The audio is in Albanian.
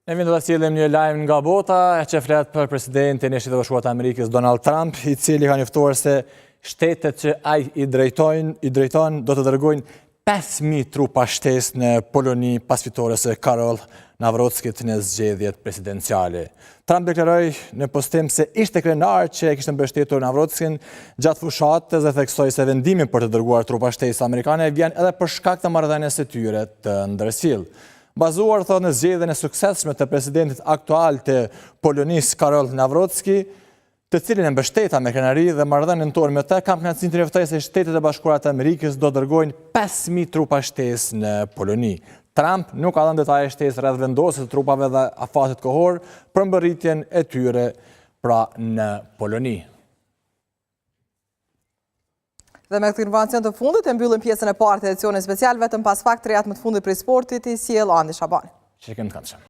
Ne vim të sillim një lajm nga bota që flet për presidentin e Shtetit Bashkuar të Amerikës Donald Trump, i cili ka njoftuar se shtetet që ai i drejton do të dërgojnë 5.000 trupa shtesë në Poloni pas fitores së Karol Nawrockit në zgjedhjet presidenciale. Trump deklaroi në postim se ishte krenar që e kishte mbështetur Nawrockin gjatë fushatës dhe theksoi se vendimi për të dërguar trupa shtesë amerikane vjen edhe për shkak të marrëdhënies së tyre të ndërsill. Bazuar thotë në zgjedhjen e suksesshme të presidentit aktual të Polonisë Karol Nawrocki, të cilin e mbështeta me krenari dhe marrëdhënien tonë me të, kam kënaqësinë të njoftoj se Shtetet e Bashkuara të Amerikës do dërgojnë 5.000 trupa shtesë në Poloni. Trump nuk ka dhënë detaje shtesë rreth vendosjes së trupave dhe afatit kohor për mbërritjen e tyre pra në Poloni. Dhe me këtë informacion të fundit e mbyllim pjesën e parë të edicionit special, vetëm pas faktoriat më të fundit për sportit i sjell Andi Shabani. Shikim të këndshëm.